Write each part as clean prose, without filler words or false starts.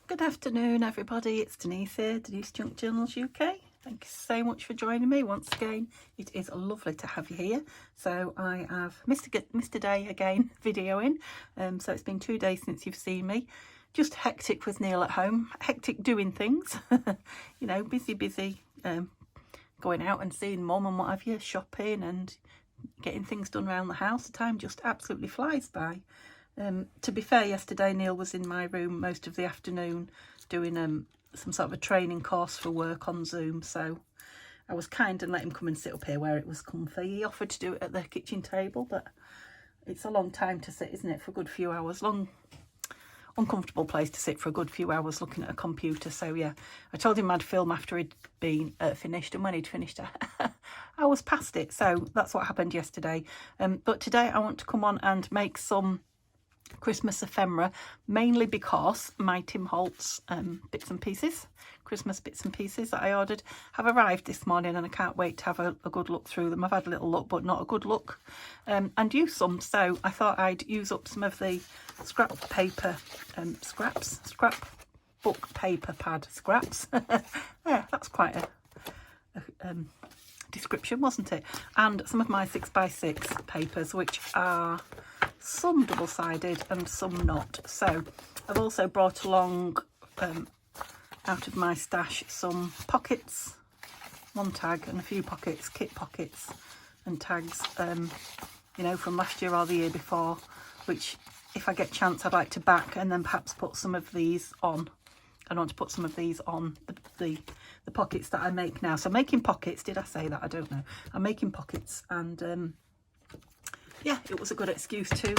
Good afternoon, everybody. It's Denise here, Denise Junk Journals UK. Thank you so much for joining me once again. It is lovely to have you here. So I have missed a day again videoing. So it's been 2 days since you've seen me. Just hectic with Neil at home. Hectic doing things. You know, busy. Going out and seeing mum and what have you, shopping and getting things done around the house. The time just absolutely flies by. To be fair, yesterday Neil was in my room most of the afternoon doing some sort of a training course for work on Zoom, so I was kind and let him come and sit up here where it was comfy. He offered to do it at the kitchen table, but it's a long time to sit, isn't it, for a good few hours. Uncomfortable place to sit for a good few hours looking at a computer. So yeah, I told him I'd film after he'd been finished, and when he'd finished I was past it. So that's what happened yesterday. But today I want to come on and make some Christmas ephemera, mainly because my Tim Holtz Christmas bits and pieces that I ordered have arrived this morning, and I can't wait to have a good look through them. I've had a little look, but not a good look, and use some. So I thought I'd use up some of the scrap paper, scrapbook paper pad scraps. Yeah, that's quite a description, wasn't it? And some of my 6x6 papers, which are some double-sided and some not. So I've also brought along out of my stash some pockets, one tag and a few pockets, kit pockets and tags, you know, from last year or the year before, which if I get a chance I'd like to back and then perhaps put some of these on. I want to put some of these on the pockets that I make now. So making pockets, did I say that? I don't know. I'm making pockets, and yeah, it was a good excuse to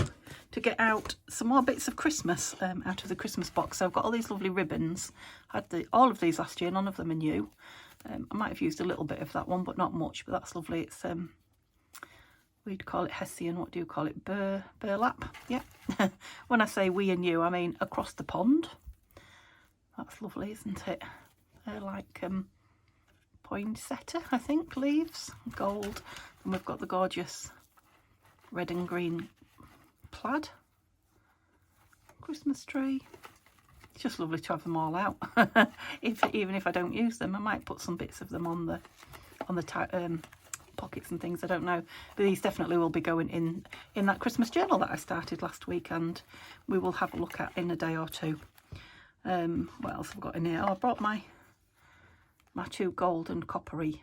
get out some more bits of Christmas out of the Christmas box. So I've got all these lovely ribbons. I had all of these last year, none of them are new. I might have used a little bit of that one, but not much. But that's lovely. It's we'd call it Hessian. What do you call it? Burlap. Yeah. When I say we and you, I mean across the pond. That's lovely, isn't it? They're like poinsettia, I think, leaves, gold, and we've got the gorgeous red and green plaid Christmas tree. It's just lovely to have them all out. Even if I don't use them, I might put some bits of them on the pockets and things. I don't know, but these definitely will be going in that Christmas journal that I started last week, and we will have a look at in a day or two. What else have I got in here? Oh, I brought my two gold and coppery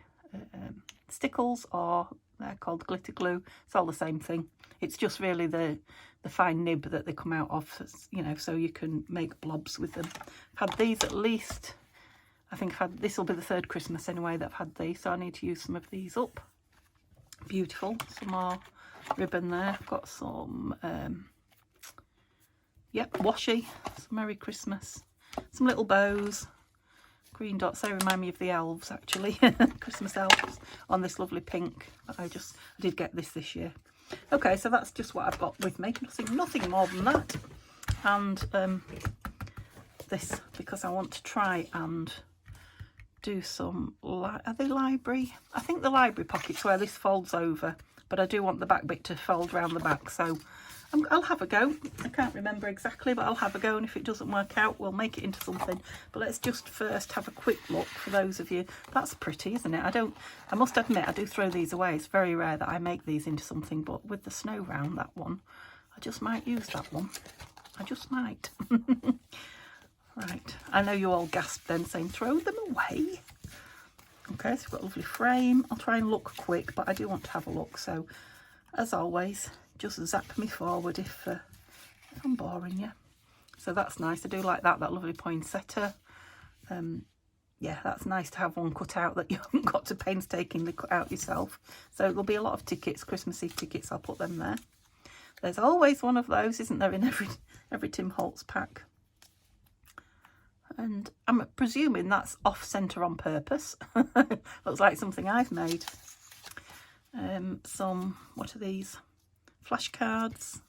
stickles, or they're called glitter glue. It's all the same thing. It's just really the fine nib that they come out of, you know, so you can make blobs with them. I've had these at least, I think this will be the third Christmas anyway that I've had these, so I need to use some of these up. Beautiful. Some more ribbon there. I've got some yep, washi, some Merry Christmas, some little bows, green dots. They remind me of the elves, actually. Christmas elves on this lovely pink. I did get this year. Okay, so that's just what I've got with me. Nothing more than that. And this, because I want to try and do some, are they library? I think the library pockets where this folds over, but I do want the back bit to fold around the back, so I'll have a go. I can't remember exactly, but I'll have a go, and if it doesn't work out, we'll make it into something. But let's just first have a quick look for those of you. That's pretty, isn't it? I must admit, I do throw these away. It's very rare that I make these into something, but with the snow round, that one, I just might use that one. I just might. Right, I know you all gasped then, saying throw them away. Okay, so we've got a lovely frame. I'll try and look quick, but I do want to have a look. So, as always, just zap me forward if I'm boring you. So that's nice. I do like that lovely poinsettia. Yeah, that's nice to have one cut out that you haven't got to painstakingly cut out yourself. So there'll be a lot of tickets, Christmas Eve tickets. I'll put them there. There's always one of those, isn't there, in every Tim Holtz pack? And I'm presuming that's off centre on purpose. Looks like something I've made. Some, what are these? Flashcards.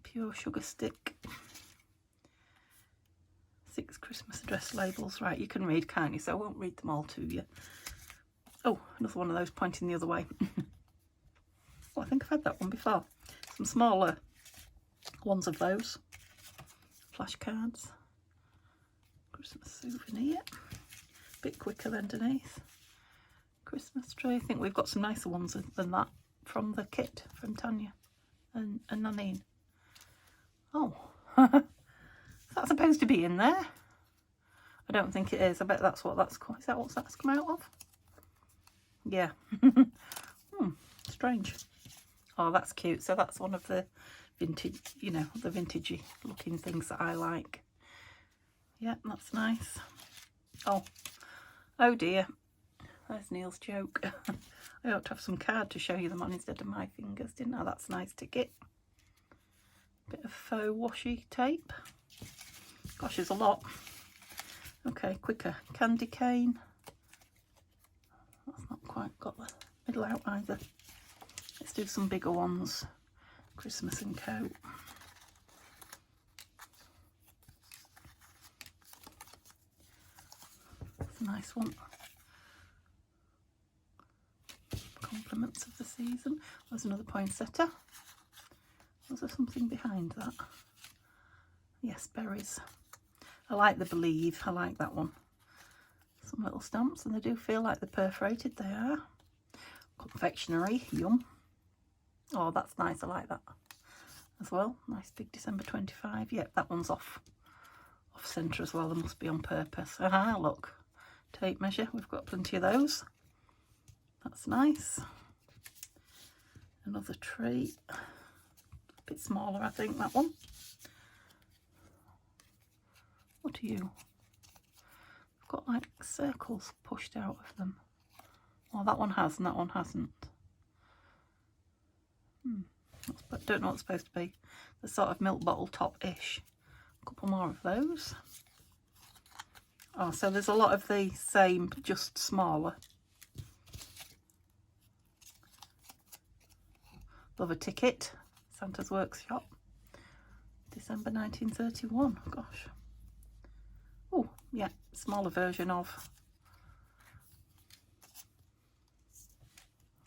Pure sugar stick. 6 Christmas address labels. Right, you can read, can't you? So I won't read them all to you. Oh, another one of those pointing the other way. Oh, I think I've had that one before. Some smaller ones of those. Flashcards. Christmas souvenir. Bit quicker than Denise. Christmas tree. I think we've got some nicer ones than that from the kit from Tanya and Nanine. Oh, is that supposed to be in there? I don't think it is. I bet that's what that's called. Is that what that's come out of? Yeah. Strange. Oh, that's cute. So that's one of the vintage, you know, the vintagey looking things that I like. Yeah, that's nice. Oh dear. There's Neil's joke. I ought to have some card to show you them on instead of my fingers, didn't I? That's a nice ticket. Bit of faux washi tape. Gosh, there's a lot. Okay, quicker. Candy cane. That's not quite got the middle out either. Let's do some bigger ones. Christmas and Co. That's a nice one. Compliments of the season. There's another poinsettia. Was there something behind that? Yes, berries. I like the Believe. I like that one. Some little stamps, and they do feel like they're perforated. They are. Confectionery. Yum. Oh, that's nice. I like that as well. Nice big December 25. Yep, that one's off centre as well. They must be on purpose. Aha, look. Tape measure. We've got plenty of those. That's nice. Another tree. A bit smaller, I think, that one. What are you? I've got like circles pushed out of them. Well, that one has and that one hasn't. Don't know what it's supposed to be. The sort of milk bottle top-ish. A couple more of those. Oh, so there's a lot of the same, just smaller. Love a ticket. Santa's Workshop. December 1931. Gosh. Oh, yeah. Smaller version of.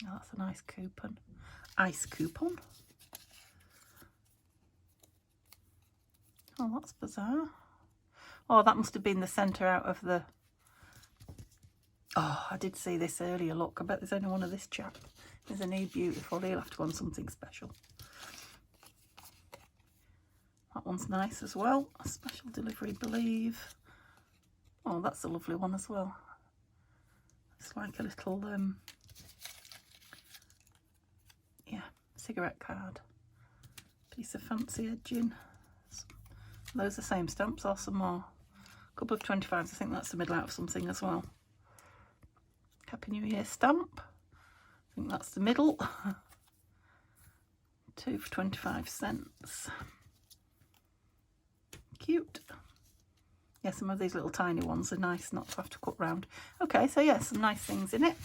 Oh, that's a nice coupon. Ice coupon. Oh, that's bizarre. Oh, that must have been the centre out of the... Oh, I did see this earlier. Look, I bet there's only one of this chap. Isn't he beautiful? He'll have to go on something special. That one's nice as well. A special delivery, Believe. Oh, that's a lovely one as well. It's like a little, yeah, cigarette card. Piece of fancy edging. Those are the same stamps or some more. A couple of 25s. I think that's the middle out of something as well. Happy New Year stamp. I think that's the middle. 2 for 25 cents. Cute. Yeah, some of these little tiny ones are nice not to have to cut round. Okay, so yeah, some nice things in it.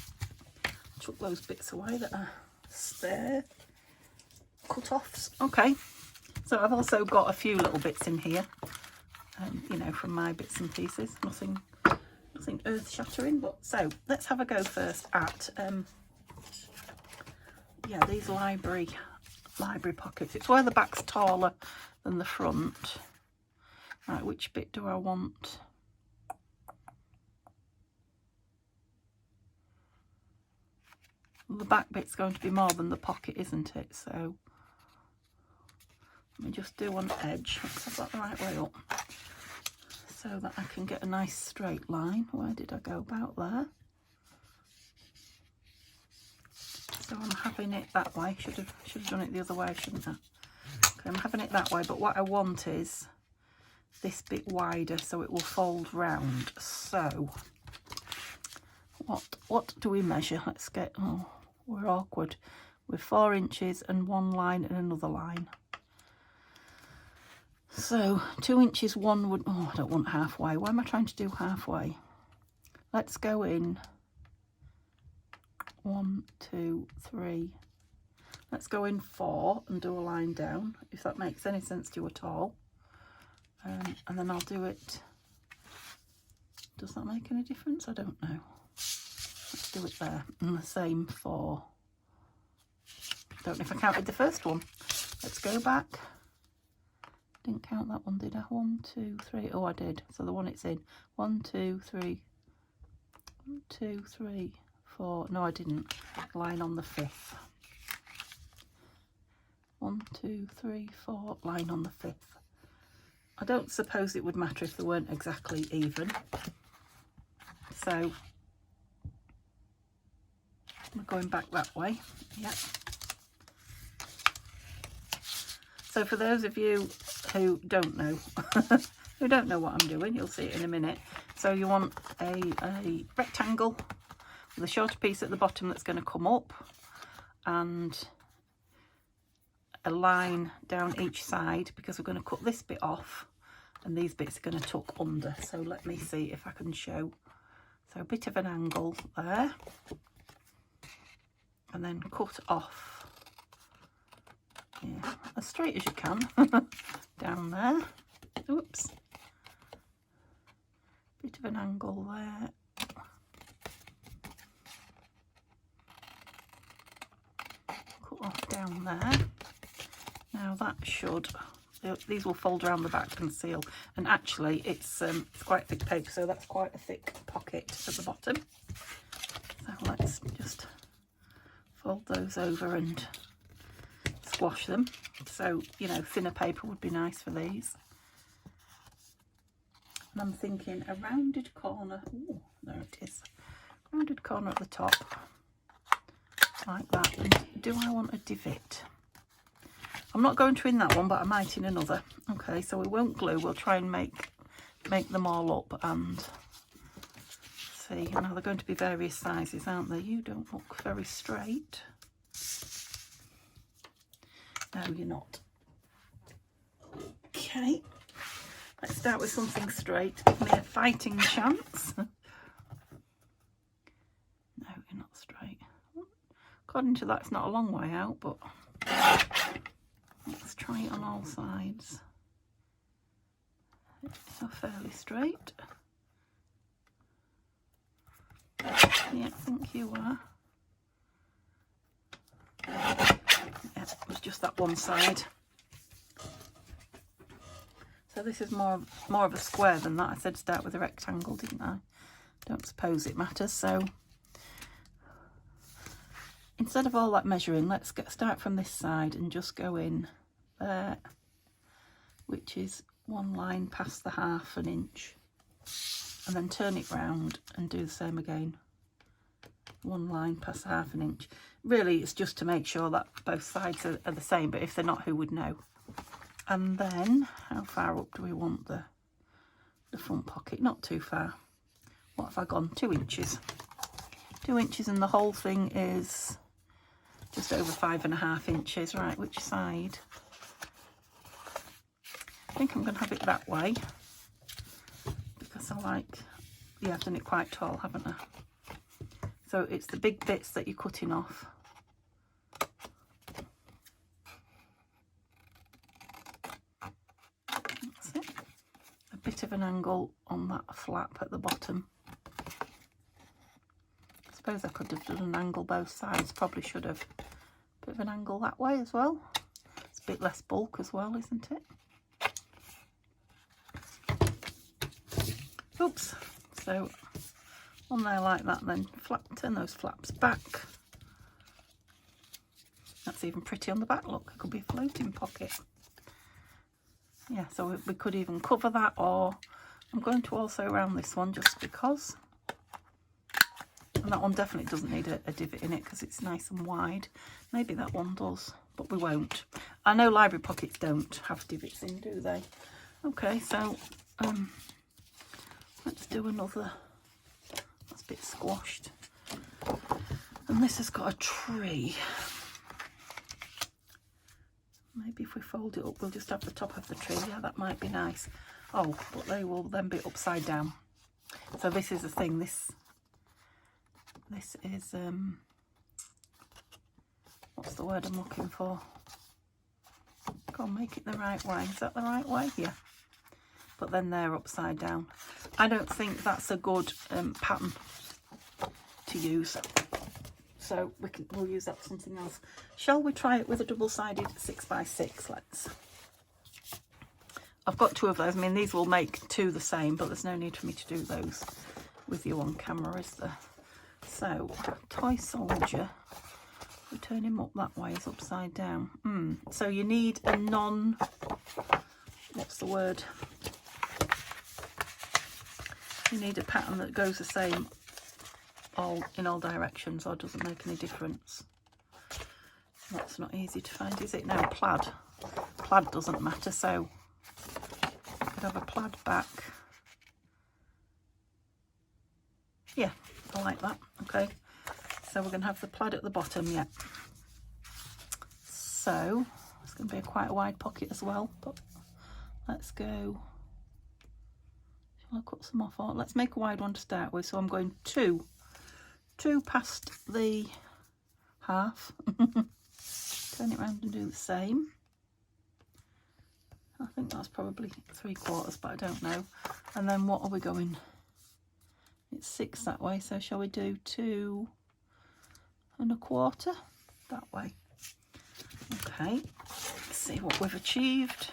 Chuck those bits away that are spare. Cut-offs. Okay, so I've also got a few little bits in here. You know, from my bits and pieces. Nothing earth-shattering, but so let's have a go first at yeah, these library pockets. It's where the back's taller than the front. Right, which bit do I want? Well, the back bit's going to be more than the pocket, isn't it? So let me just do one edge. Let's have that the right way up, so that I can get a nice straight line. Where did I go? About there. So I'm having it that way. Should have done it the other way, shouldn't I? Okay, I'm having it that way, but what I want is this bit wider so it will fold round. So what do we measure? Let's get, oh, we're awkward. We're 4 inches and one line and another line. So 2 inches, one would, oh, I don't want halfway. Why am I trying to do halfway? Let's go in 1, 2, 3. Let's go in 4 and do a line down, if that makes any sense to you at all. And then I'll do it. Does that make any difference? I don't know. Let's do it there. And the same for, don't know if I counted the first one. Let's go back Didn't count that one, did I? 1, 2, 3. Oh, I did. So the one it's in. 1, 2, 3. 1, 2, 3, 4. No, I didn't. Line on the 5th. 1, 2, 3, 4. Line on the 5th. I don't suppose it would matter if they weren't exactly even. So we're going back that way. Yep. So for those of you who don't know, what I'm doing, you'll see it in a minute. So you want a rectangle with a shorter piece at the bottom that's going to come up, and a line down each side, because we're going to cut this bit off and these bits are going to tuck under. So let me see if I can show. So a bit of an angle there, and then cut off, yeah, as straight as you can down there. Oops, bit of an angle there. Cut off down there. Now that should, these will fold around the back and seal, and actually it's quite thick paper, so that's quite a thick pocket at the bottom. So let's just fold those over and squash them. So, you know, thinner paper would be nice for these. And I'm thinking a rounded corner. Ooh, there it is. Rounded corner at the top, like that. And do I want a divot? I'm not going to in that one, but I might in another. Okay, so we won't glue. We'll try and make them all up and see. Now they're going to be various sizes, aren't they? You don't look very straight. No, you're not. Okay, let's start with something straight. Give me a fighting chance. No, you're not straight. According to that, it's not a long way out, but let's try it on all sides. You're fairly straight. Yeah, I think you are. Yeah, it was just that one side. So this is more of a square than that. I said start with a rectangle, didn't I? Don't suppose it matters. So instead of all that measuring, let's start from this side and just go in there, which is one line past the 1/2 inch, and then turn it round and do the same again. One line past the 1/2 inch. Really, it's just to make sure that both sides are the same, but if they're not, who would know? And then, how far up do we want the front pocket? Not too far. What have I gone? 2 inches. 2 inches, and the whole thing is just over 5.5 inches. Right, which side? I think I'm going to have it that way, because I like, yeah, I've done it quite tall, haven't I? So it's the big bits that you're cutting off. That's it. A bit of an angle on that flap at the bottom. I suppose I could have done an angle both sides, probably should have. Bit of an angle that way as well. It's a bit less bulk as well, isn't it? Oops. So on there like that, then turn those flaps back. That's even pretty on the back, look, it could be a floating pocket. Yeah, so we could even cover that, or I'm going to also round this one just because. And that one definitely doesn't need a divot in it because it's nice and wide. Maybe that one does, but we won't. I know library pockets don't have divots in, do they? Okay, so let's do another. That's a bit squashed. And this has got a tree. Maybe if we fold it up, we'll just have the top of the tree. Yeah, that might be nice. Oh, but they will then be upside down. So this is the thing. This is what's the word I'm looking for? Go on, make it the right way. Is that the right way? Yeah. But then they're upside down. I don't think that's a good pattern to use. So we'll use that for something else. Shall we try it with a double-sided 6x6? Let's. I've got 2 of those. I mean, these will make 2 the same, but there's no need for me to do those with you on camera, is there? So, toy soldier, we turn him up that way, he's upside down. So you need a what's the word? You need a pattern that goes the same in all directions, or doesn't make any difference. That's not easy to find, is it? No, plaid. Plaid doesn't matter, so I could have a plaid back. Yeah, I like that. Okay, so we're going to have the plaid at the bottom, yeah. So it's going to be quite a wide pocket as well, but let's go. Shall I cut some off? Or let's make a wide one to start with. So I'm going two past the half. Turn it around and do the same. I think that's probably 3/4, but I don't know. And then what are we going? It's 6 that way, so shall we do 2 1/4 that way? Okay, let's see what we've achieved.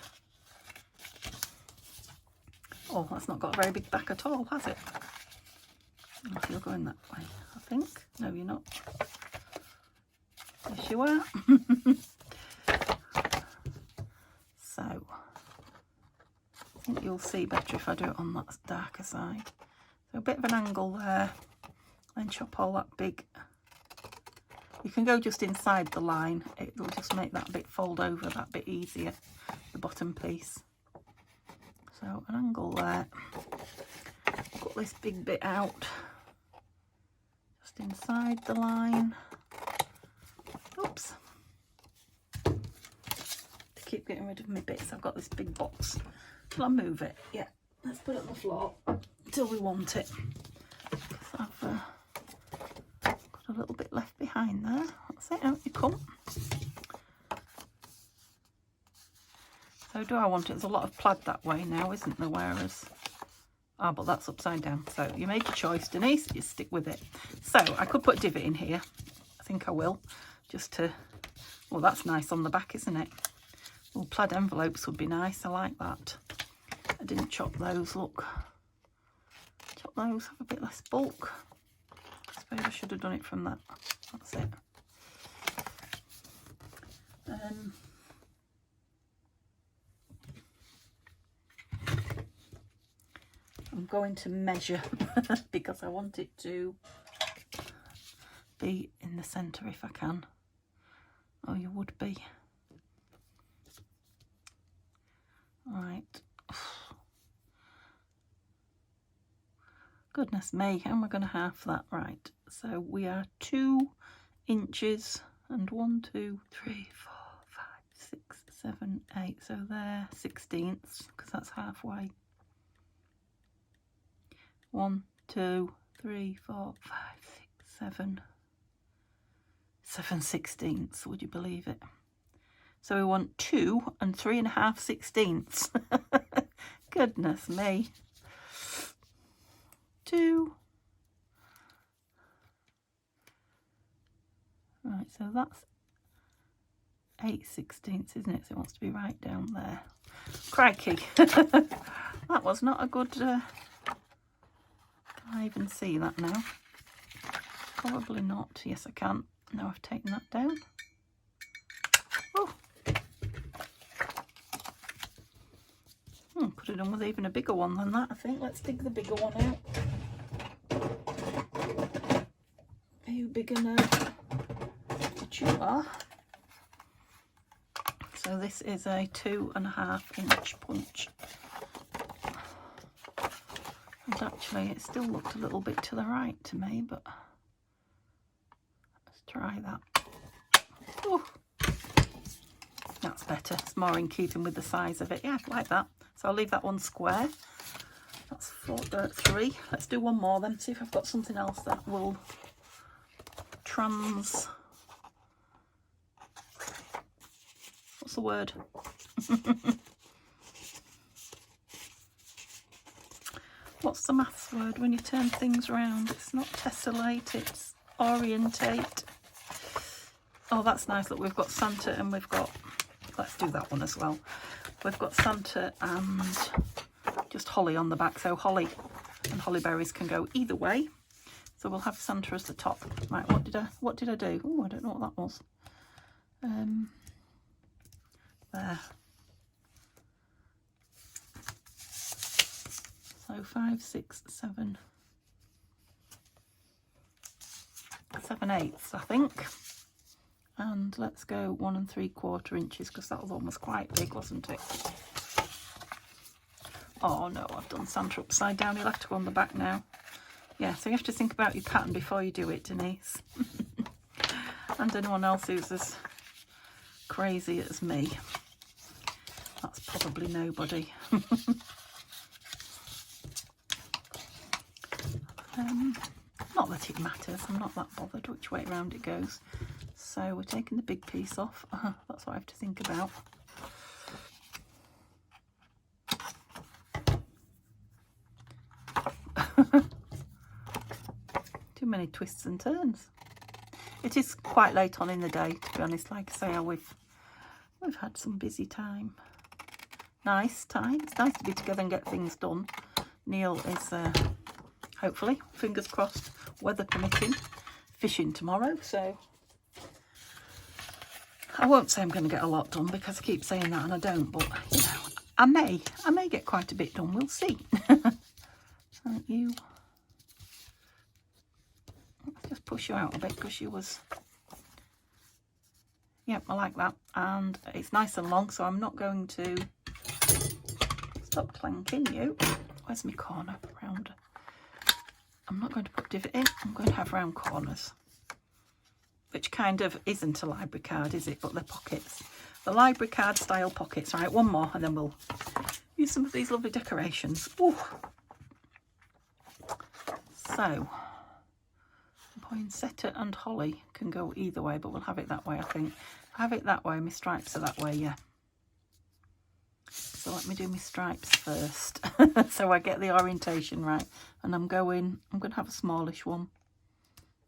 Oh, that's not got a very big back at all, has it? If you're going that way, I think. No, you're not. Yes, you are. So, I think you'll see better if I do it on that darker side. So a bit of an angle there, then chop all that big. You can go just inside the line, it'll just make that bit fold over that bit easier, the bottom piece. So an angle there, cut this big bit out, just inside the line. Oops. To keep getting rid of my bits, I've got this big box. Shall I move it? Yeah, let's put it on the floor until we want it. I've got a little bit left behind there. That's it, out you come. So do I want it? There's a lot of plaid that way now, isn't there? Whereas, but that's upside down. So you make a choice, Denise, you stick with it. So I could put a divot in here. I think I will, just to, well, that's nice on the back, isn't it? Well, plaid envelopes would be nice. I like that. I didn't chop those, look. Chop those, have a bit less bulk. I suppose I should have done it from that. That's it. I'm going to measure because I want it to be in the centre if I can. Oh, you would be. Right. Goodness me, how am I going to half that? Right, so we are 2 inches and 1, 2, 3, 4, 5, 6, 7, 8. So there, 16ths, because that's halfway. 1, 2, 3, 4, 5, 6, 7. 7/16ths, would you believe it? So we want 2 3.5/16ths. Goodness me. 2. Right, so that's 8/16ths, isn't it? So it wants to be right down there. Crikey. That was not a good... Can I even see that now? Probably not. Yes, I can. Now I've taken that down. Oh. Could have done with even a bigger one than that, I think. Let's dig the bigger one out. Are you big enough? But you are. So this is a 2.5-inch punch. And actually it still looked a little bit to the right to me, but let's try that. Oh, that's better. It's more in keeping with the size of it. Yeah, like that. So I'll leave that one square. That's 3. Let's do one more then, see if I've got something else that will what's the word? What's the maths word when you turn things around? It's not tessellate, it's orientate. Oh, that's nice. Look, we've got Santa and we've got... Let's do that one as well. we've got Santa and just holly on the back, so holly and holly berries can go either way. So we'll have Santa as the top. Right, what did I do? Oh, I don't know what that was. There. So 5, 6, 7, 7/8, I think. And let's go 1 3/4 inches, because that was almost quite big, wasn't it? Oh no, I've done Santa upside down. You'll have to go on the back now. Yeah, so you have to think about your pattern before you do it, Denise. And anyone else who's as crazy as me. That's probably nobody. Not that it matters, I'm not that bothered which way around it goes. So we're taking the big piece off. That's what I have to think about. Too many twists and turns. It is quite late on in the day, to be honest. Like I say, we've had some busy time. Nice time. It's nice to be together and get things done. Neil is hopefully, fingers crossed, weather permitting, fishing tomorrow. So I won't say I'm going to get a lot done, because I keep saying that and I don't. But you know, I may get quite a bit done. We'll see. Aren't you? Let's just push you out a bit, because you was. Yep, I like that, and it's nice and long, so I'm not going to stop clanking you. Where's my corner round? I'm not going to put divot in. I'm going to have round corners, which kind of isn't a library card, is it? But they're pockets. The library card style pockets. Right, one more, and then we'll use some of these lovely decorations. Ooh. So, poinsettia and holly can go either way, but we'll have it that way, I think. If I have it that way, my stripes are that way, yeah. So let me do my stripes first, so I get the orientation right. And I'm going to have a smallish one.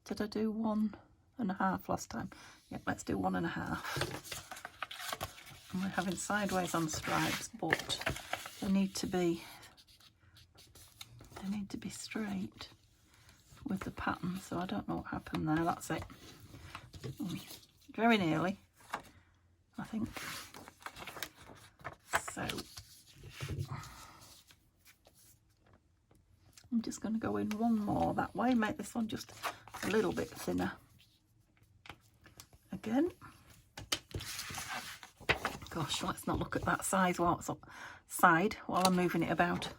Did I do 1.5 last time? Yeah, let's do 1.5. And we're having sideways on stripes, but they need to be straight with the pattern. So I don't know what happened there. That's it. Very nearly, I think. So I'm just going to go in one more that way, make this one just a little bit thinner again. Gosh, let's not look at that side while I'm moving it about,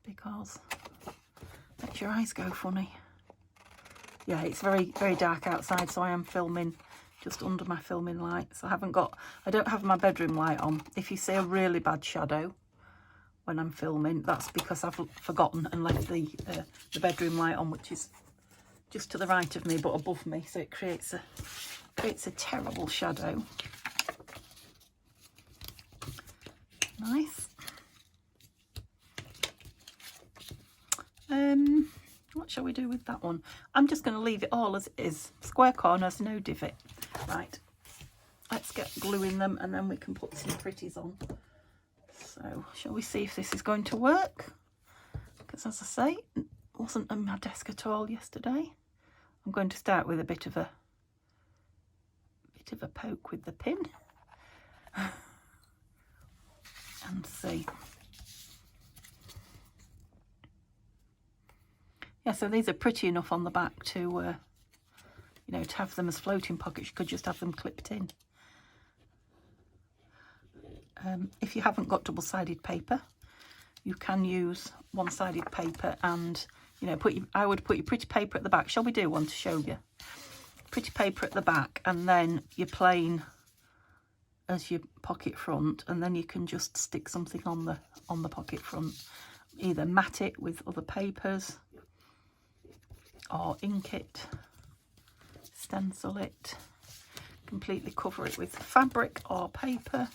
because it makes your eyes go funny. Yeah, it's very, very dark outside, so I am filming just under my filming lights. I don't have my bedroom light on. If you see a really bad shadow when I'm filming, that's because I've forgotten and left the bedroom light on, which is just to the right of me but above me, so it creates a terrible shadow. Nice. What shall we do with that one? I'm just going to leave it all as it is. Square corners, no divot. Right, let's get glue in them, and then we can put some pretties on. So shall we see if this is going to work? Because as I say, it wasn't on my desk at all yesterday. I'm going to start with a bit of a poke with the pin and see. Yeah, so these are pretty enough on the back to, you know, to have them as floating pockets. You could just have them clipped in. If you haven't got double-sided paper, you can use one-sided paper, and, you know, I would put your pretty paper at the back. Shall we do one to show you? Pretty paper at the back, and then your plain as your pocket front, and then you can just stick something on the pocket front. Either mat it with other papers, or ink it, stencil it, completely cover it with fabric or paper.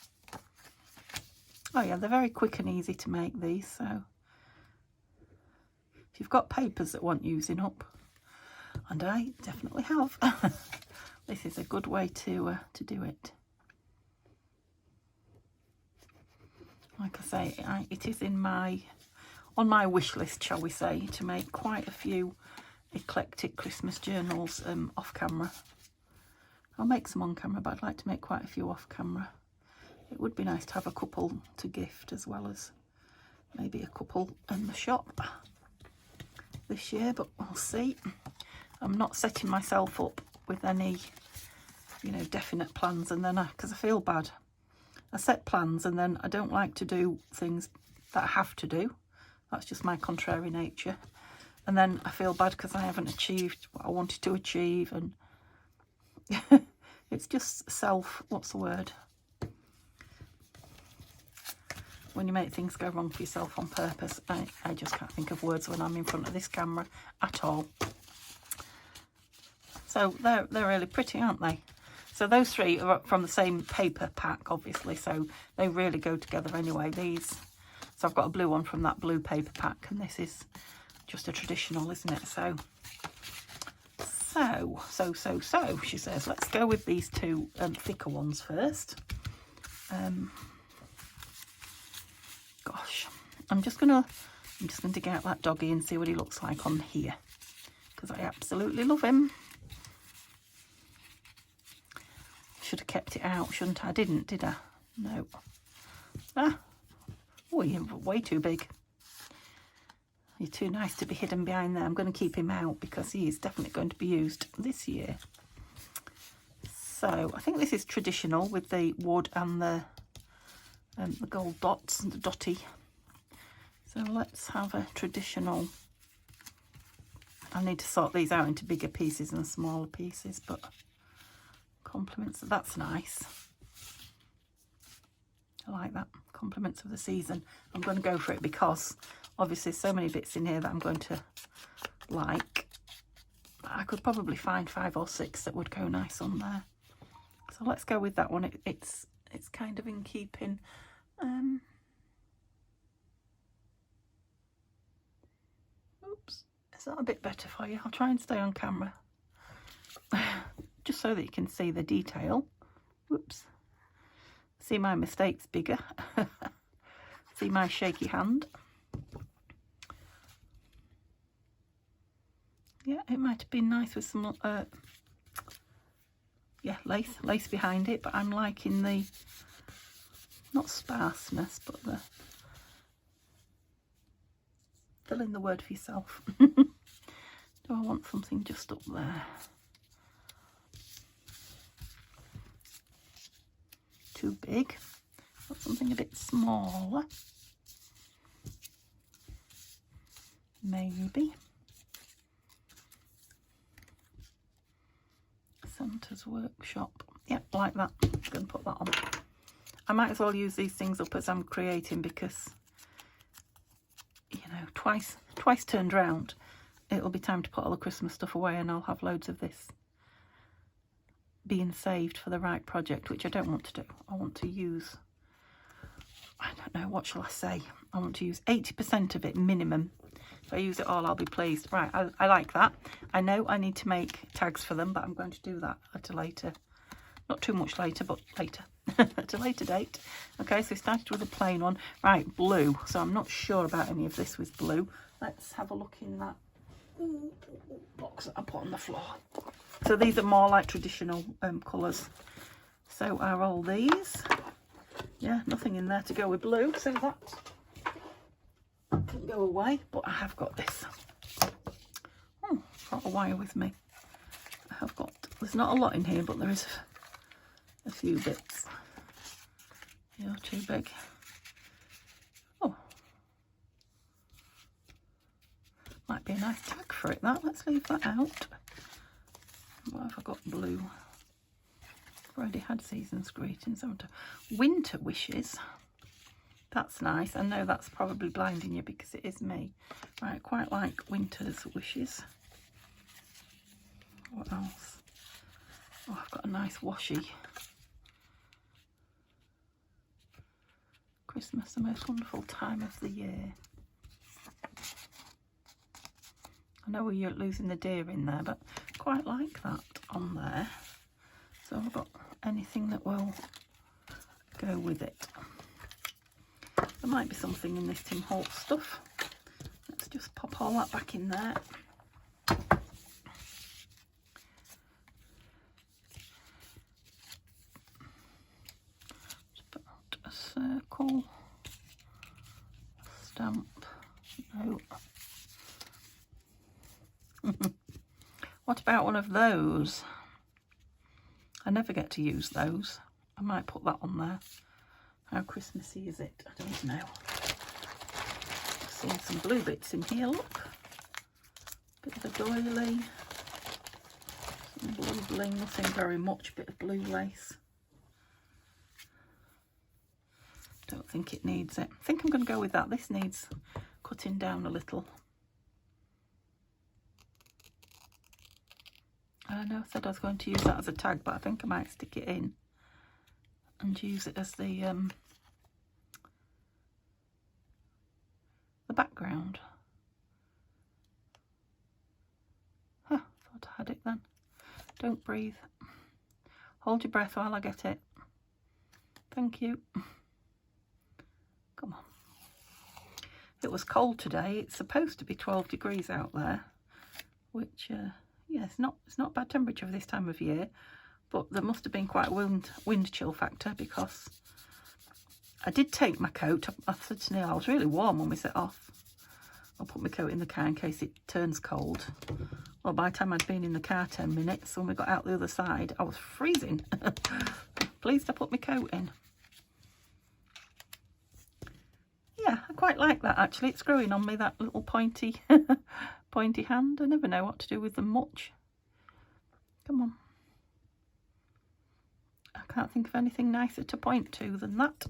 Oh yeah, they're very quick and easy to make these, so if you've got papers that want using up, and I definitely have, this is a good way to do it. like I say, it is on my wish list, shall we say, to make quite a few eclectic Christmas journals off camera. I'll make some on camera, but I'd like to make quite a few off camera. It would be nice to have a couple to gift, as well as maybe a couple in the shop this year, but we'll see. I'm not setting myself up with any, you know, definite plans, and then because I feel bad. I set plans and then I don't like to do things that I have to do. That's just my contrary nature. And then I feel bad because I haven't achieved what I wanted to achieve, and it's just what's the word? When you make things go wrong for yourself on purpose. I just can't think of words when I'm in front of this camera at all. So they're really pretty, aren't they? So those three are from the same paper pack, obviously, so they really go together anyway. So I've got a blue one from that blue paper pack, and this is just a traditional, isn't it? So she says, let's go with these two thicker ones first. Gosh, I'm just gonna dig out that doggy and see what he looks like on here, because I absolutely love him. Should have kept it out, shouldn't I? I didn't, did I? No. Oh, you're way too big. You're too nice to be hidden behind there. I'm going to keep him out because he is definitely going to be used this year. So I think this is traditional with the wood and the gold dots and the dotty. So let's have a traditional. I need to sort these out into bigger pieces and smaller pieces, but compliments, that's nice. I like that. Compliments of the season. I'm going to go for it because obviously so many bits in here that I'm going to like. I could probably find 5 or 6 that would go nice on there. So let's go with that one. It's kind of in keeping. Oops, is that a bit better for you? I'll try and stay on camera. Just so that you can see the detail. Whoops. See my mistakes bigger. See my shaky hand. Yeah, it might have been nice with some lace behind it, but I'm liking the, not sparseness, but the, fill in the word for yourself. Do I want something just up there? Too big. Want something a bit smaller. Maybe. Santa's Workshop. Yep, like that. I'm going to put that on. I might as well use these things up as I'm creating because, you know, twice turned round, it'll be time to put all the Christmas stuff away, and I'll have loads of this being saved for the right project, which I don't want to do. I want to use, I don't know, what shall I say? I want to use 80% of it minimum. If I use it all, I'll be pleased. Right, I like that. I know I need to make tags for them, but I'm going to do that at a later, not too much later, but later, at a later date. Okay, so we started with a plain one. Right, blue. So I'm not sure about any of this with blue. Let's have a look in that box that I put on the floor. So these are more like traditional colours. So are all these. Yeah, nothing in there to go with blue, so that can go away. But I have got this. Got a wire with me. I have got, there's not a lot in here, but there is a few bits. You're too big. Oh, might be a nice tag for it, that. Let's leave that out. What have I got? Blue. I've already had season's greetings. Winter wishes. That's nice. I know that's probably blinding you because it is me. Right, I quite like winter's wishes. What else? Oh, I've got a nice washi. Christmas, the most wonderful time of the year. I know you're losing the deer in there, but quite like that on there. So I've got anything that will go with it. There might be something in this Tim Holtz stuff. Let's just pop all that back in there. Just put a circle, stamp, no. What about one of those? I never get to use those. I might put that on there. How Christmassy is it? I don't know. I've seen some blue bits in here, look. Bit of a doily. Some blue bling, nothing very much, bit of blue lace. Don't think it needs it. I think I'm going to go with that. This needs cutting down a little. I know I said I was going to use that as a tag, but I think I might stick it in and use it as the background. Huh, thought I had it then. Don't breathe. Hold your breath while I get it. Thank you. Come on. It was cold today. It's supposed to be 12 degrees out there, which yeah, it's not bad temperature for this time of year, but there must have been quite a wind chill factor, because I did take my coat. I said to Neil, I was really warm when we set off. I'll put my coat in the car in case it turns cold. Well, by the time I'd been in the car 10 minutes, when we got out the other side, I was freezing. Pleased I put my coat in. Yeah, I quite like that actually. It's growing on me, that little pointy pointy hand. I never know what to do with them much. Come on. I can't think of anything nicer to point to than that.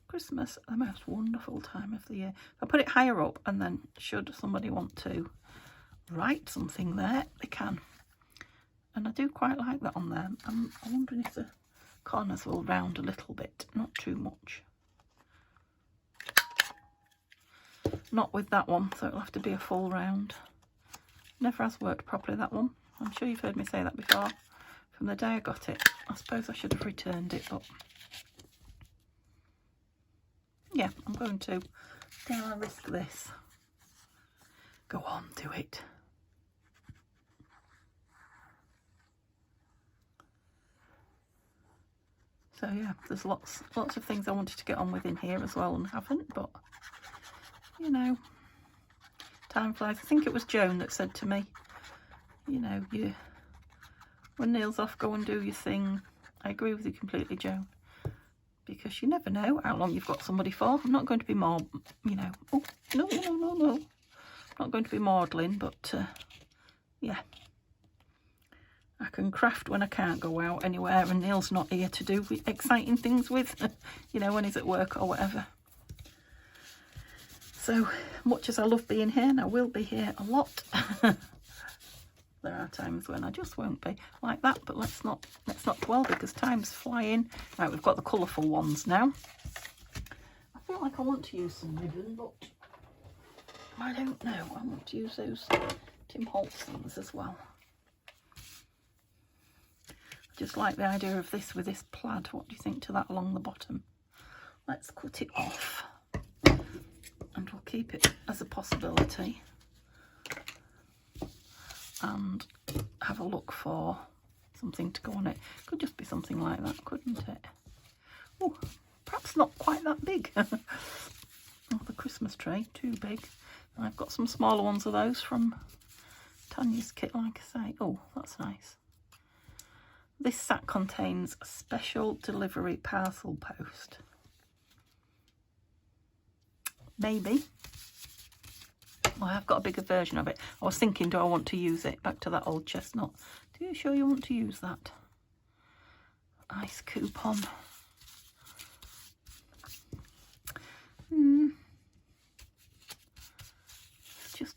Christmas, the most wonderful time of the year. If I put it higher up, and then should somebody want to write something there, they can. And I do quite like that on there. I'm wondering if the corners will round a little bit, not too much. Not with that one, so it'll have to be a full round. Never has worked properly, that one. I'm sure you've heard me say that before. From the day I got it. I suppose I should have returned it, but yeah, I'm going to. Dare I risk this? Go on, do it. So yeah, there's lots of things I wanted to get on with in here as well and haven't, but you know, time flies. I think it was Joan that said to me, you know, when Neil's off, go and do your thing. I agree with you completely, Joan, because you never know how long you've got somebody for. I'm not going to be more, you know, oh, no. I'm not going to be maudlin, but yeah. I can craft when I can't go out anywhere, and Neil's not here to do exciting things with, you know, when he's at work or whatever. So much as I love being here, and I will be here a lot, there are times when I just won't be like that. But let's not dwell, because time's flying. Right, we've got the colourful ones now. I feel like I want to use some ribbon, but I don't know. I want to use those Tim Holtz things as well. I just like the idea of this with this plaid. What do you think to that along the bottom? Let's cut it off, and we'll keep it as a possibility and have a look for something to go on it. Could just be something like that, couldn't it? Oh, perhaps not quite that big. Oh, the Christmas tree, too big. And I've got some smaller ones of those from Tanya's kit, like I say. Oh, that's nice. This sack contains a special delivery parcel post. Maybe. Well, I've got a bigger version of it. I was thinking, do I want to use it? Back to that old chestnut. Do you sure you want to use that? Ice coupon.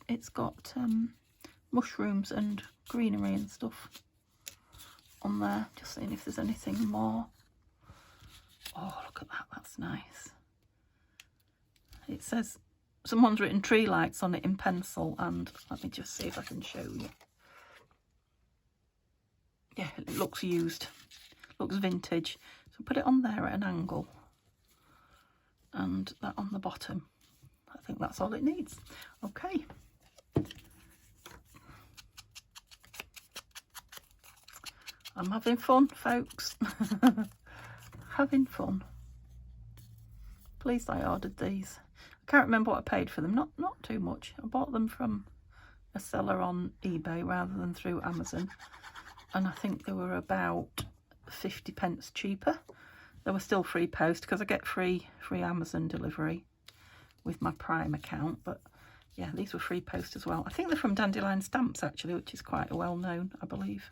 It's got mushrooms and greenery and stuff on there. Just seeing if there's anything more. Oh, look at that. That's nice. It says, someone's written tree lights on it in pencil, and let me just see if I can show you. Yeah, it looks used. Looks vintage. So put it on there at an angle. and that on the bottom. I think that's all it needs. Okay. I'm having fun, folks. Having fun. Pleased I ordered these. I can't remember what I paid for them. Not too much. I bought them from a seller on eBay rather than through Amazon, and I think they were about 50p cheaper. They were still free post because I get free Amazon delivery with my Prime account, but yeah, these were free post as well. I think they're from Dandelion Stamps actually, which is quite a well known, I believe.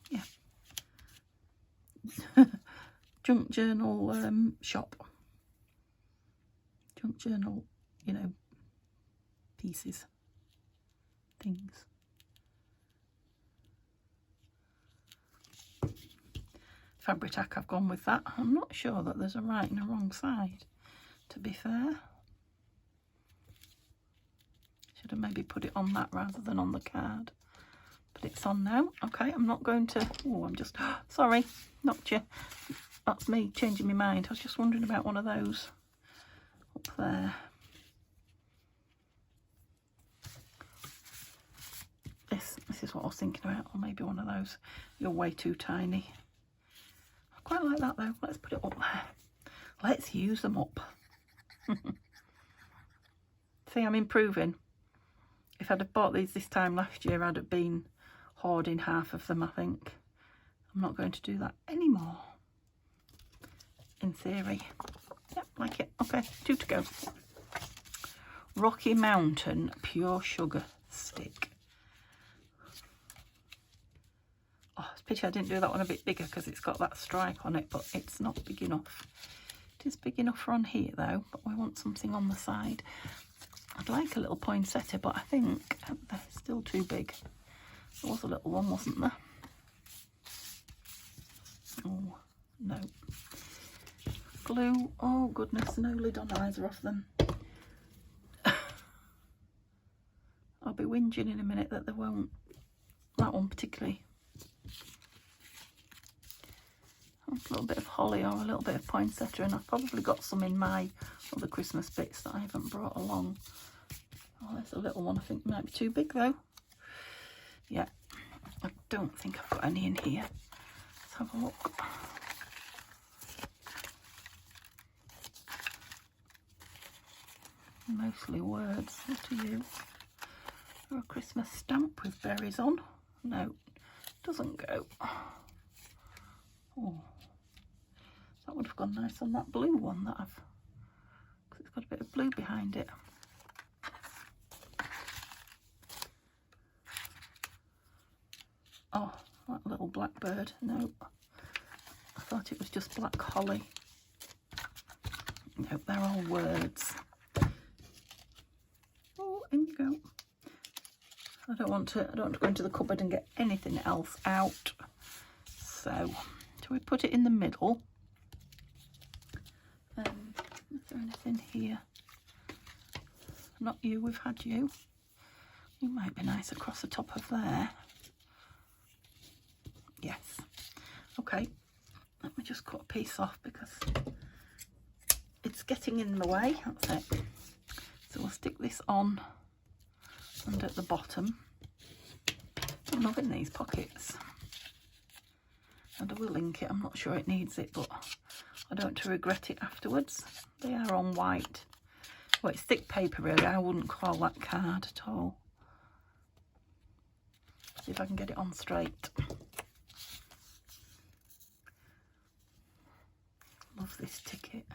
Yeah. Junk journal shop. Junk journal, you know, pieces, things. Fabric-Tac, I've gone with that. I'm not sure that there's a right and a wrong side, to be fair. Should have maybe put it on that rather than on the card. But it's on now. Okay, I'm not going to... Oh, I'm just... Sorry, knocked you. That's me changing my mind. I was just wondering about one of those up there. This is what I was thinking about. Or maybe one of those. You're way too tiny. I quite like that though. Let's put it up there. Let's use them up. See, I'm improving. If I'd have bought these this time last year, I'd have been hoarding half of them, I think. I'm not going to do that anymore. In theory. Yep, like it. Okay, 2 to go. Rocky Mountain Pure Sugar Stick. Oh, it's a pity I didn't do that one a bit bigger because it's got that stripe on it, but it's not big enough. It is big enough for on here though, but we want something on the side. I'd like a little poinsettia, but I think they're still too big. There was a little one, wasn't there? Oh, no. Glue. Oh, goodness, no lid on either of them. I'll be whinging in a minute that there won't. That one particularly. A little bit of holly or a little bit of poinsettia, and I've probably got some in my other Christmas bits that I haven't brought along. Oh, there's a little one. I think might be too big though. Yeah, I don't think I've got any in here. Let's have a look. Mostly words. What are you? Or a Christmas stamp with berries on? No, doesn't go. Oh, that would have gone nice on that blue one that I've, because it's got a bit of blue behind it. Oh, that little blackbird. No, I thought it was just black holly. No, they're all words. Oh, in you go. I don't want to go into the cupboard and get anything else out. So, do we put it in the middle? Is there anything here? Not you, we've had you. You might be nice across the top of there. Yes. Okay, let me just cut a piece off because it's getting in the way. That's it. So we'll stick this on and at the bottom. I'm loving these pockets. And I will link it. I'm not sure it needs it, but I don't want to regret it afterwards. They are on white. Well, it's thick paper really. I wouldn't call that card at all. See if I can get it on straight. Love this ticket.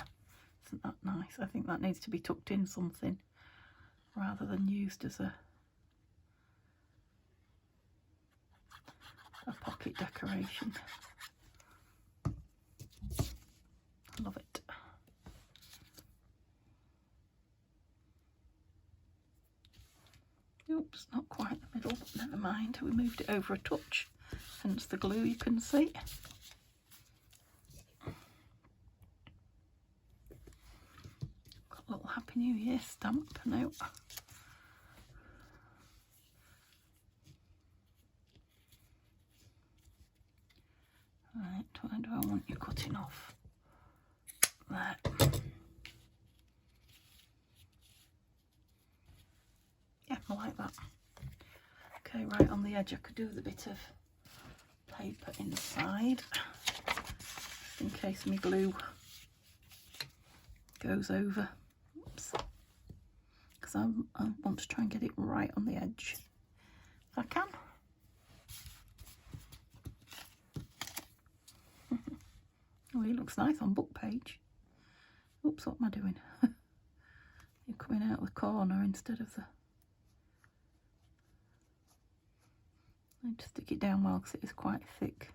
Isn't that nice? I think that needs to be tucked in something rather than used as a pocket decoration. Love it. Oops, not quite the middle, but never mind. We moved it over a touch, hence the glue you can see. Got a little Happy New Year stamp. No. cutting off. There. Yeah, I like that. Okay, right on the edge I could do with a bit of paper inside, just in case my glue goes over. Oops. Because I want to try and get it right on the edge if I can. Oh, he looks nice on book page. Oops, what am I doing? You're coming out of the corner instead of the... I need to stick it down well because it is quite thick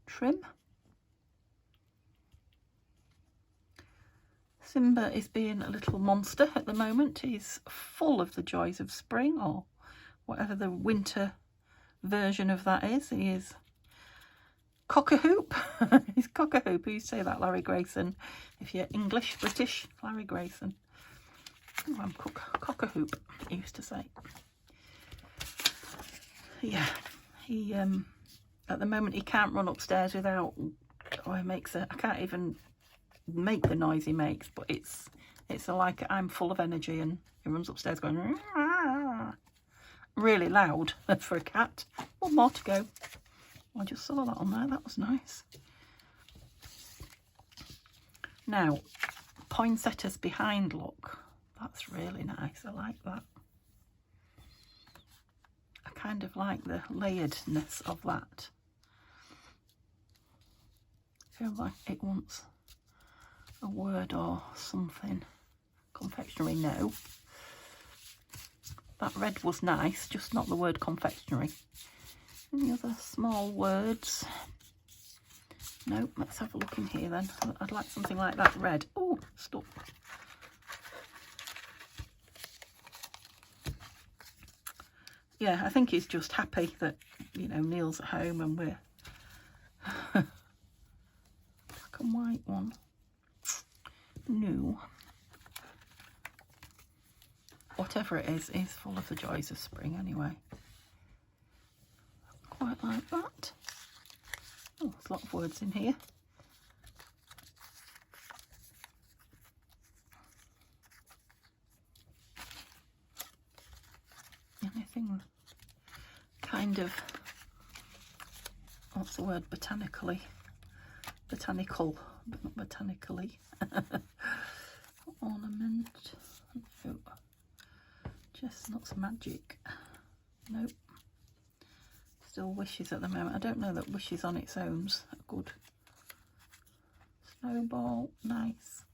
trim. Simba is being a little monster at the moment. He's full of the joys of spring, or whatever the winter version of that is. He is cock-a-hoop. He's cock-a-hoop. You say that, Larry Grayson. If you're English, British, Larry Grayson. Oh, I'm cock-a-hoop, he used to say. Yeah, he at the moment he can't run upstairs without, oh, he makes a, I can't even make the noise he makes, but it's like I'm full of energy, and he runs upstairs going "Rah!" Really loud for a cat. One more to go. I just saw that on there, that was nice. Now, poinsettias behind, look, that's really nice. I like that. I kind of like the layeredness of that. I feel like it wants a word or something. Confectionery, no. That red was nice, just not the word confectionery. Any other small words? No, let's have a look in here then. I'd like something like that red. Oh, stop. Yeah, I think he's just happy that, you know, Neil's at home and we're... Black and white one. No. Whatever it is full of the joys of spring anyway. Quite like that. Oh, there's a lot of words in here. Anything kind of, what's the word, botanical, but not botanically. Ornament. Oh. Chestnuts magic. Nope. Still wishes at the moment. I don't know that wishes on its own's good. Snowball, nice.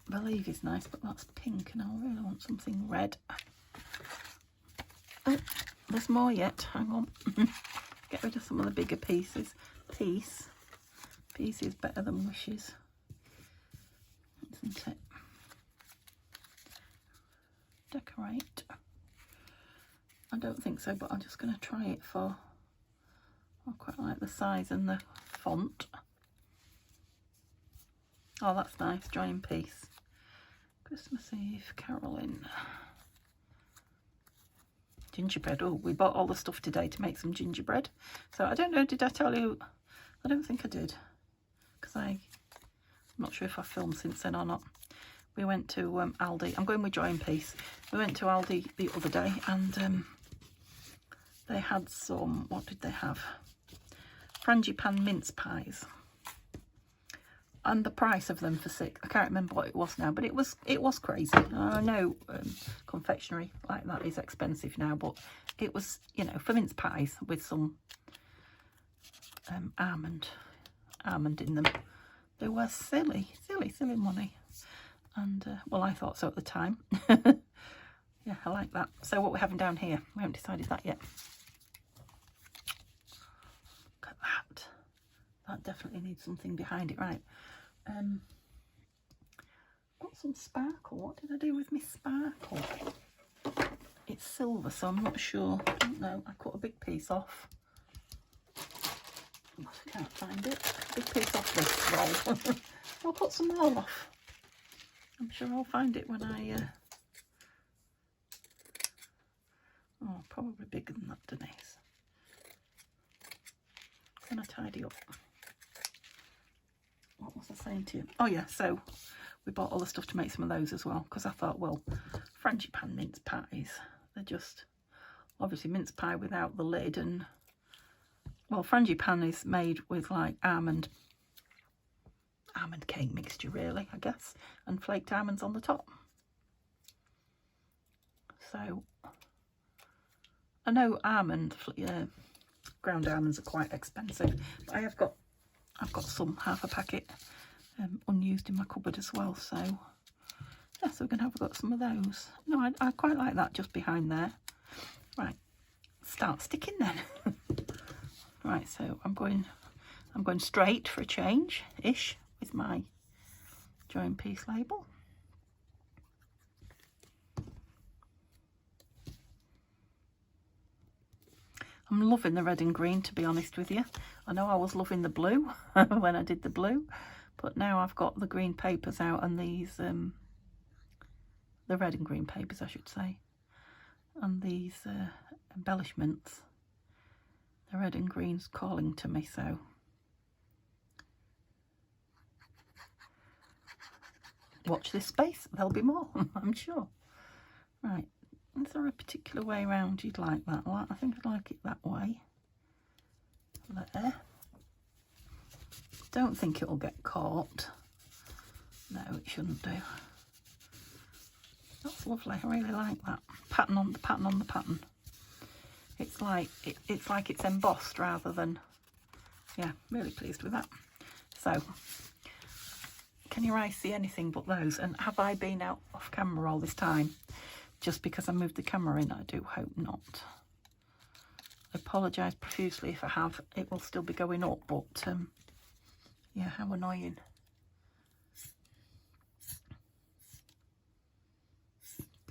Believe is nice, but that's pink, and I really want something red. Oh, there's more yet. Hang on. Get rid of some of the bigger pieces. Peace is better than wishes, isn't it? Decorate. I don't think so, but I'm just going to try it for... I quite like the size and the font. Oh, that's nice. Joy and peace. Christmas Eve, caroling. Gingerbread. Oh, we bought all the stuff today to make some gingerbread. So I don't know, did I tell you? I don't think I did, because I'm not sure if I filmed since then or not. We went to Aldi. I'm going with Joy and Peace. We went to Aldi the other day, and they had some, what did they have? Frangipan mince pies. And the price of them for £6, I can't remember what it was now, but it was crazy. I know confectionery like that is expensive now, but it was, you know, for mince pies with some almond in them. They were silly money. And well, I thought so at the time. Yeah, I like that. So what we're having down here, we haven't decided that yet. Look at that. That definitely needs something behind it, right? Got some sparkle. What did I do with my sparkle? It's silver, so I'm not sure. I don't know. I cut a big piece off. I can't find it. Big piece off this roll. I'll cut some more off. I'm sure I'll find it when Oh, probably bigger than that, Denise. Can I tidy up? What was I saying to you? Oh yeah, so we bought all the stuff to make some of those as well, because I thought, well, frangipane mince pies, they're just obviously mince pie without the lid, and well, frangipane is made with like almond cake mixture, really, I guess, and flaked almonds on the top. So I know ground almonds are quite expensive, but I've got some, half a packet unused in my cupboard as well, so yeah, so we're gonna have got some of those. No, I quite like that just behind there. Right, start sticking then. Right, so I'm going straight for a change ish with my join piece label. I'm loving the red and green, to be honest with you. I know I was loving the blue when I did the blue, but now I've got the green papers out, and these, the red and green papers, I should say, and these embellishments, the red and green's calling to me, so watch this space, there'll be more, I'm sure. Right. Is there a particular way around you'd like that? I think I'd like it that way. There. Don't think it'll get caught. No, it shouldn't do. That's lovely. I really like that pattern on the pattern on the pattern. It's like it's embossed rather than. Yeah, really pleased with that. So, can your eyes see anything but those? And have I been out off camera all this time? Just because I moved the camera in? I do hope not. I apologise profusely if I have. It will still be going up, but yeah, how annoying.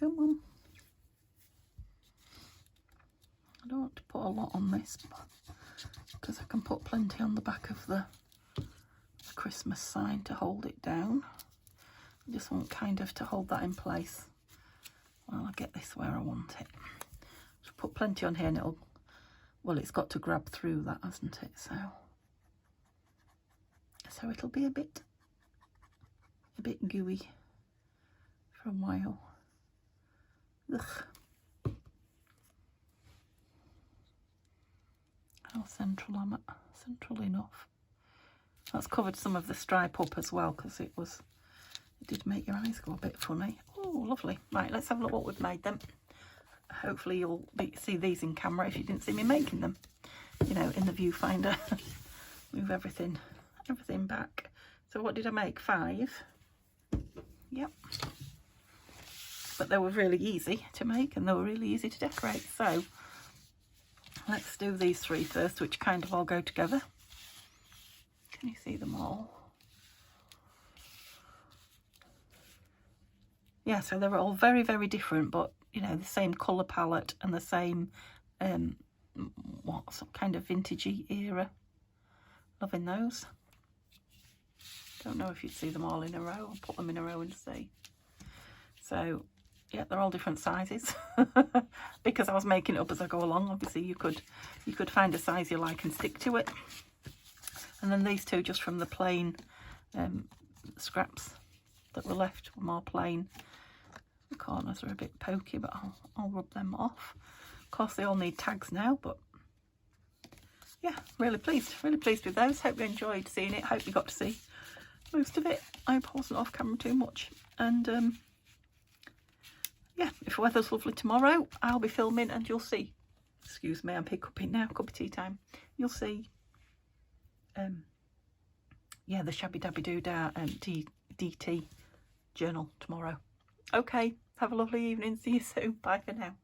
Come on. I don't want to put a lot on this because I can put plenty on the back of the Christmas sign to hold it down. I just want kind of to hold that in place. Well, I'll get this where I want it. Just put plenty on here and it'll, well, it's got to grab through that, hasn't it? So it'll be a bit gooey for a while. Ugh. How central am I? Central enough. That's covered some of the stripe up as well, because it did make your eyes go a bit funny. Oh, lovely. Right, let's have a look what we've made then. Hopefully you'll see these in camera if you didn't see me making them. You know, in the viewfinder. Move everything back. So what did I make? 5. Yep. But they were really easy to make and they were really easy to decorate. So let's do these 3 first, which kind of all go together. Can you see them all? Yeah, so they're all very, very different, but, you know, the same colour palette and the same, some kind of vintagey era. Loving those. Don't know if you'd see them all in a row. I'll put them in a row and see. So, yeah, they're all different sizes. Because I was making it up as I go along. Obviously, you could find a size you like and stick to it. And then these 2 just from the plain scraps that were left were more plain. The corners are a bit pokey, but I'll rub them off. Of course, they all need tags now, but yeah, really pleased with those. Hope you enjoyed seeing it. Hope you got to see most of it. I hope I wasn't off camera too much. And yeah, if the weather's lovely tomorrow, I'll be filming and you'll see. Excuse me, I'm hiccuping now. Cup of tea time. You'll see. Yeah, the Shabby Dabby Doodah DT journal tomorrow. Okay, have a lovely evening. See you soon. Bye for now.